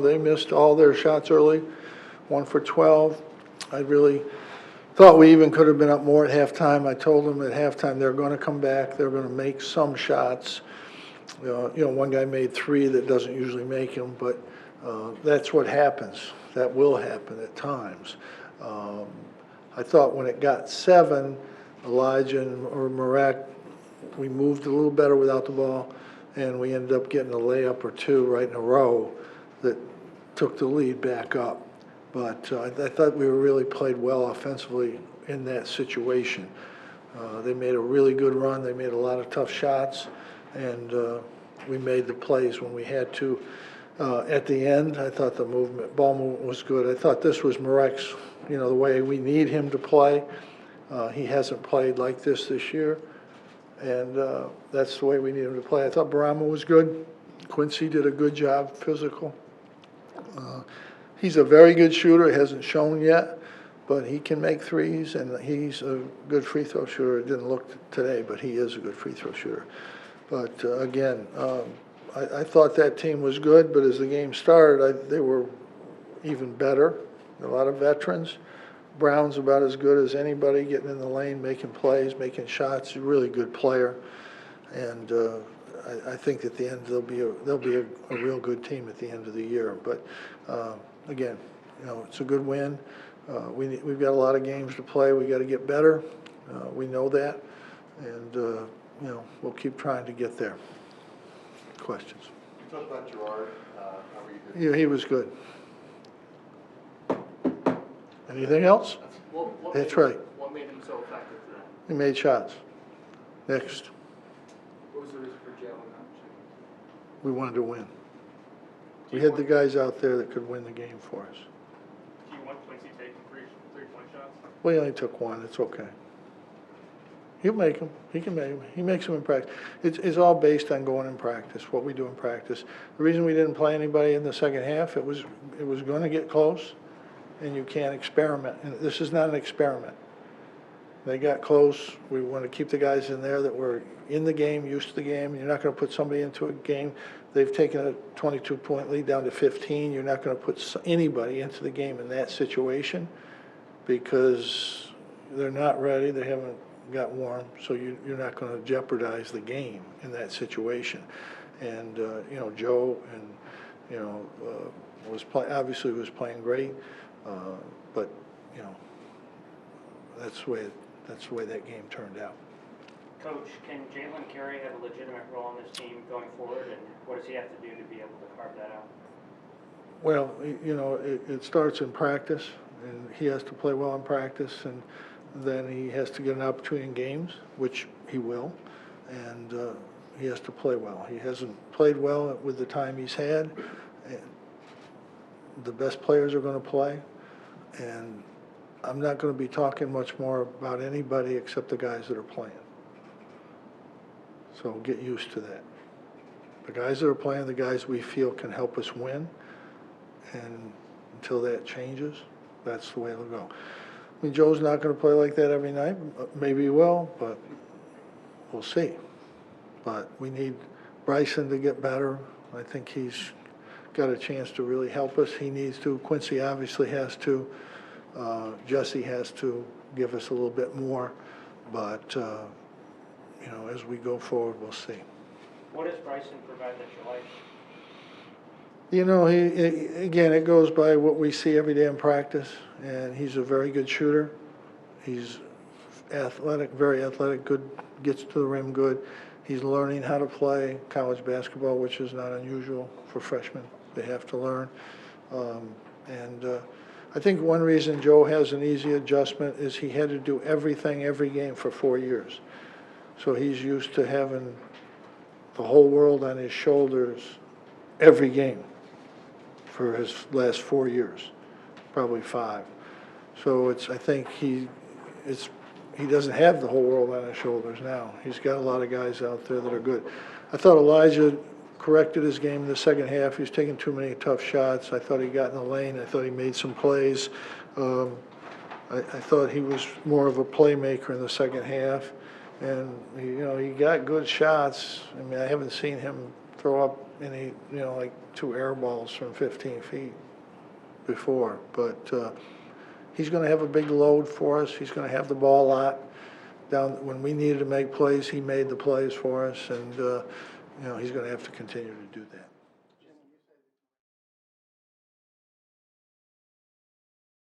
They missed all their shots early, 1 for 12. I really thought we even could have been up more at halftime. I told them at halftime they're going to come back. They're going to make some shots. One guy made 3 that doesn't usually make them, but that's what happens. That will happen at times. I thought when it got 7, Elijah or Marek, we moved a little better without the ball, and we ended up getting a layup or 2 right in a row that took the lead back up. But I thought we really played well offensively in that situation. They made a really good run. They made a lot of tough shots, and we made the plays when we had to. At the end, I thought the ball movement was good. I thought this was Marek's, the way we need him to play. He hasn't played like this year, and that's the way we need him to play. I thought Boeheim was good. Quincy did a good job, physical. He's a very good shooter. It hasn't shown yet, but he can make threes, and he's a good free throw shooter. It didn't look today, but he is a good free throw shooter. But again, I thought that team was good, but as the game started, they were even better. A lot of veterans. Brown's about as good as anybody, getting in the lane, making plays, making shots. He's a really good player, and I think at the end they'll be a real good team at the end of the year. But again, it's a good win. We've got a lot of games to play. We got to get better. We know that, and we'll keep trying to get there. Questions? You talked about Gerard. How were you doing? Yeah, he was good. Anything else? That's right. What made him so effective today? He made shots. Next. What was the reason for Jalen not? We wanted to win. We had the guys out there that could win the game for us. Do you want Quincy taking three-point shots? We only took 1. It's okay. He'll make them. He can make them. He makes them in practice. It's all based on going in practice, what we do in practice. The reason we didn't play anybody in the second half, it was going to get close, and you can't experiment. And this is not an experiment. They got close. We want to keep the guys in there that were in the game, used to the game. You're not going to put somebody into a game. They've taken a 22-point lead down to 15. You're not going to put anybody into the game in that situation because they're not ready. They haven't got warm, so you're not going to jeopardize the game in that situation. And Joe and obviously was playing great, but that's the way that game turned out. Coach, can Jalen Carey have a legitimate role on this team going forward, and what does he have to do to be able to carve that out? Well, it starts in practice, and he has to play well in practice, and then he has to get an opportunity in games, which he will, and he has to play well. He hasn't played well with the time he's had. And the best players are going to play, and I'm not going to be talking much more about anybody except the guys that are playing. So get used to that. The guys that are playing, the guys we feel can help us win, and until that changes, that's the way it'll go. I mean, Joe's not going to play like that every night. Maybe he will, but we'll see. But we need Bryson to get better. I think he's got a chance to really help us. He needs to. Quincy obviously has to. Jesse has to give us a little bit more. But, as we go forward, we'll see. What does Bryson provide that you like? Again, it goes by what we see every day in practice, and he's a very good shooter. He's athletic, very athletic, good, gets to the rim good. He's learning how to play college basketball, which is not unusual for freshmen. They have to learn. I think one reason Joe has an easy adjustment is he had to do everything every game for 4 years. So he's used to having the whole world on his shoulders every game for his last 4 years, probably 5. So I think he doesn't have the whole world on his shoulders now. He's got a lot of guys out there that are good. I thought Elijah corrected his game in the second half. He was taking too many tough shots. I thought he got in the lane. I thought he made some plays. I thought he was more of a playmaker in the second half. And, he got good shots. I mean, I haven't seen him throw up any, like 2 air balls from 15 feet before. But he's going to have a big load for us. He's going to have the ball a lot. Down when we needed to make plays, he made the plays for us, and he's going to have to continue to do that.